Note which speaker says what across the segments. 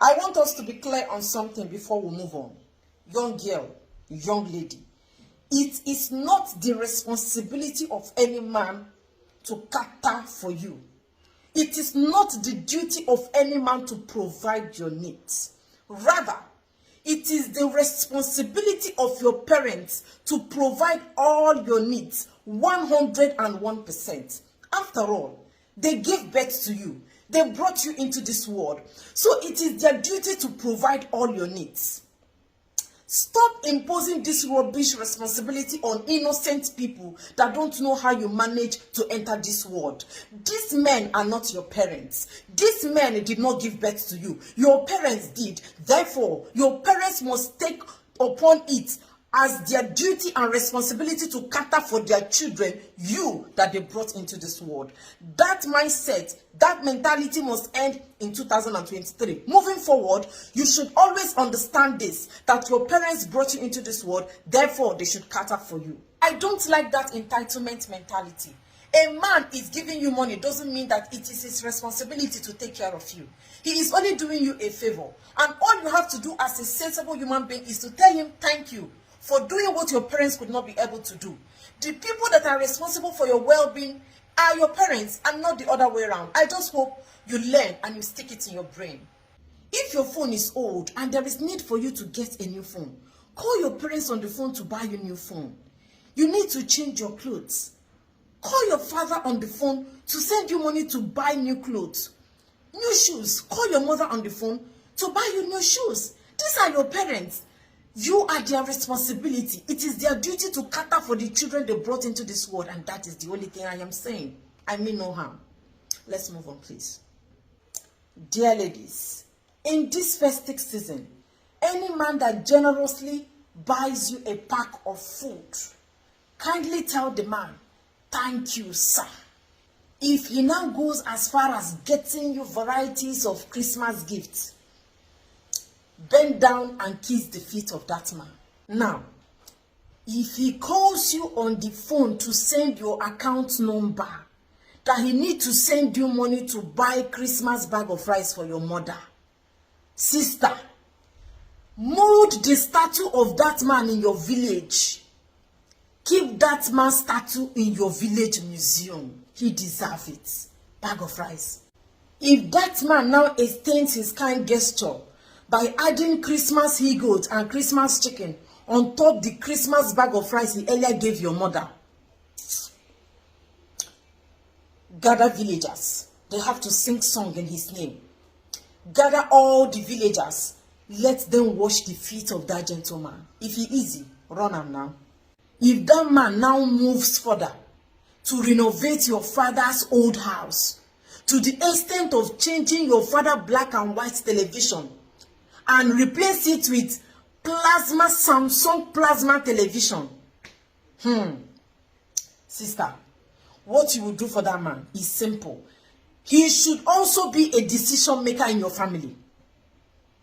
Speaker 1: I want us to be clear on something before we move on. Young girl, young lady, it is not the responsibility of any man to cater for you. It is not the duty of any man to provide your needs. Rather, it is the responsibility of your parents to provide all your needs 101%. After all, they gave birth to you. They brought you into this world. So it is their duty to provide all your needs. Stop imposing this rubbish responsibility on innocent people that don't know how you manage to enter this world. These men are not your parents. These men did not give birth to you. Your parents did. Therefore, your parents must take upon it as their duty and responsibility to cater for their children, you that they brought into this world. That mindset, that mentality must end in 2023. Moving forward, you should always understand this, that your parents brought you into this world, therefore they should cater for you. I don't like that entitlement mentality. A man is giving you money doesn't mean that it is his responsibility to take care of you. He is only doing you a favor. And all you have to do as a sensible human being is to tell him thank you for doing what your parents could not be able to do. The people that are responsible for your well-being are your parents and not the other way around. I just hope you learn and you stick it in your brain. If your phone is old and there is need for you to get a new phone, call your parents on the phone to buy you a new phone. You need to change your clothes. Call your father on the phone to send you money to buy new clothes. New shoes. Call your mother on the phone to buy you new shoes. These are your parents. You are their responsibility. It is their duty to cater for the children they brought into this world, and that is the only thing I am saying. I mean no harm. Let's move on, please. Dear ladies, in this festive season, any man that generously buys you a pack of food, kindly tell the man, thank you, sir. If he now goes as far as getting you varieties of Christmas gifts, bend down and kiss the feet of that man. Now, if he calls you on the phone to send your account number, that he need to send you money to buy Christmas bag of rice for your mother, sister, mold the statue of that man in your village. Keep that man's statue in your village museum. He deserves it. Bag of rice. If that man now extends his kind gesture by adding Christmas he-goat and Christmas chicken on top the Christmas bag of rice he earlier gave your mother, gather villagers. They have to sing song in his name. Gather all the villagers. Let them wash the feet of that gentleman. If he easy, run him now. If that man now moves further to renovate your father's old house, to the extent of changing your father's black and white television and replace it with plasma, Samsung plasma television. Sister, what you will do for that man is simple. He should also be a decision maker in your family.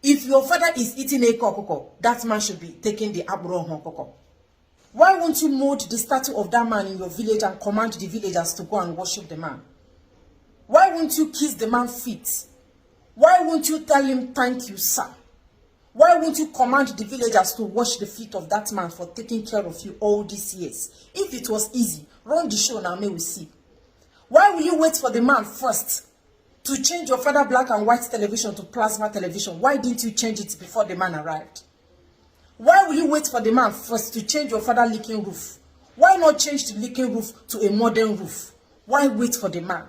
Speaker 1: If your father is eating a kokoko, that man should be taking the abro kokoko. Why won't you mold the statue of that man in your village and command the villagers to go and worship the man? Why won't you kiss the man's feet? Why won't you tell him thank you, sir? Why won't you command the villagers to wash the feet of that man for taking care of you all these years? If it was easy, run the show now, may we see. Why will you wait for the man first to change your father black and white television to plasma television? Why didn't you change it before the man arrived? Why will you wait for the man first to change your father leaking roof? Why not change the leaking roof to a modern roof? Why wait for the man?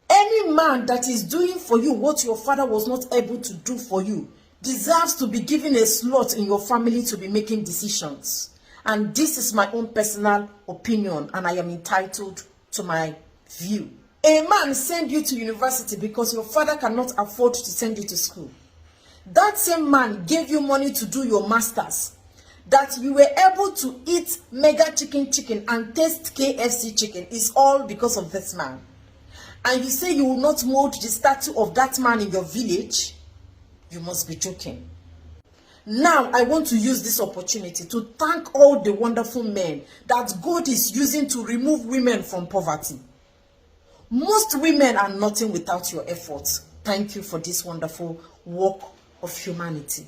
Speaker 1: Any man that is doing for you what your father was not able to do for you deserves to be given a slot in your family to be making decisions. And this is my own personal opinion, and I am entitled to my view. A man send you to university because your father cannot afford to send you to school. That same man gave you money to do your masters, that you were able to eat mega chicken and taste KFC chicken is all because of this man. And you say you will not mold the statue of that man in your village? You must be joking. Now, I want to use this opportunity to thank all the wonderful men that God is using to remove women from poverty. Most women are nothing without your efforts. Thank you for this wonderful work of humanity.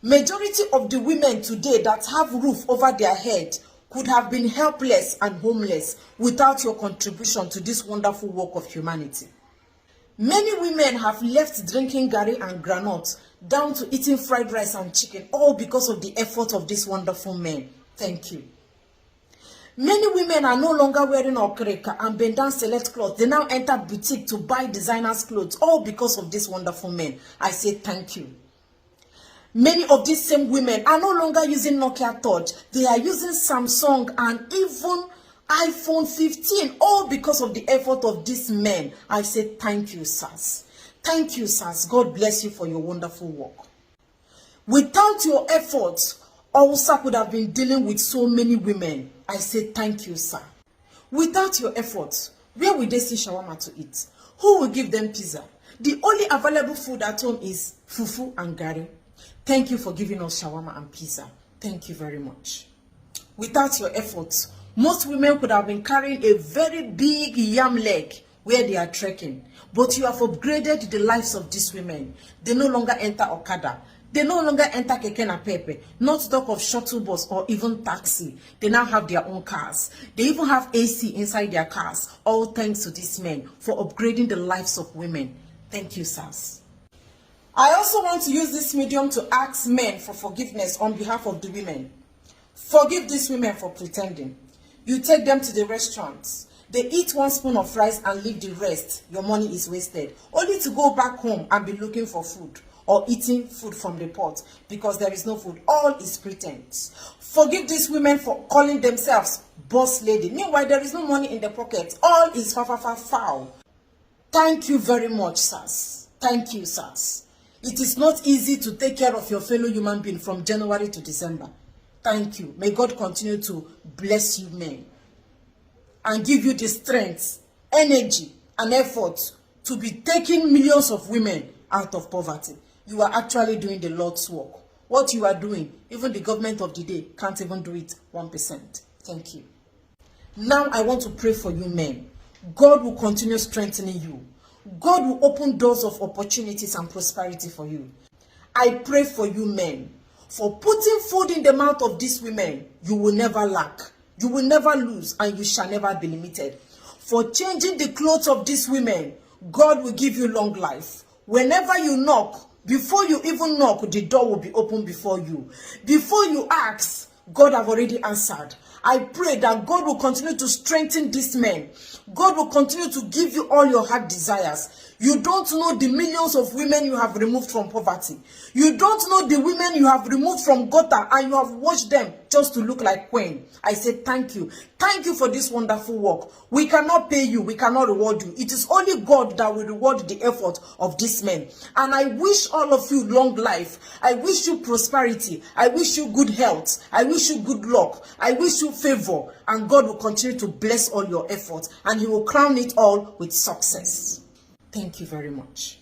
Speaker 1: Majority of the women today that have roof over their head could have been helpless and homeless without your contribution to this wonderful work of humanity. Many women have left drinking garri and groundnut down to eating fried rice and chicken, all because of the effort of these wonderful men. Thank you. Many women are no longer wearing okreka and bendan select clothes. They now enter boutique to buy designers clothes, all because of these wonderful men. I say thank you. Many of these same women are no longer using Nokia Touch. They are using Samsung and even iPhone 15, all because of the effort of these men. I say thank you, sirs. Thank you, sirs. God bless you for your wonderful work. Without your efforts, Ulcer could have been dealing with so many women. I say thank you, sir. Without your efforts, where will they see shawarma to eat? Who will give them pizza? The only available food at home is fufu and garri. Thank you for giving us shawarma and pizza. Thank you very much. Without your efforts, most women could have been carrying a very big yam leg where they are trekking. But you have upgraded the lives of these women. They no longer enter Okada. They no longer enter keke na pepe, not talk of shuttle bus or even taxi. They now have their own cars. They even have AC inside their cars, all thanks to these men for upgrading the lives of women. Thank you, sirs. I also want to use this medium to ask men for forgiveness on behalf of the women. Forgive these women for pretending. You take them to the restaurants. They eat 1 spoon of rice and leave the rest. Your money is wasted. Only to go back home and be looking for food or eating food from the pot because there is no food. All is pretense. Forgive these women for calling themselves boss lady. Meanwhile, there is no money in the pocket. All is foul. Thank you very much, sirs. Thank you, sirs. It is not easy to take care of your fellow human being from January to December. Thank you. May God continue to bless you, men, and give you the strength, energy, and effort to be taking millions of women out of poverty. You are actually doing the Lord's work. What you are doing, even the government of the day can't even do it 1%. Thank you. Now I want to pray for you, men. God will continue strengthening you. God will open doors of opportunities and prosperity for you. I pray for you, men, for putting food in the mouth of these women. You will never lack. You will never lose, and you shall never be limited. For changing the clothes of these women, God will give you long life. Whenever you knock, before you even knock, the door will be open before you. Before you ask, God have already answered. I pray that God will continue to strengthen these men. God will continue to give you all your heart desires. You don't know the millions of women you have removed from poverty. You don't know the women you have removed from gutter and you have watched them just to look like queen. I say thank you. Thank you for this wonderful work. We cannot pay you. We cannot reward you. It is only God that will reward the effort of these men. And I wish all of you long life. I wish you prosperity. I wish you good health. I wish you good luck. I wish you favor. And God will continue to bless all your efforts. And He will crown it all with success. Thank you very much.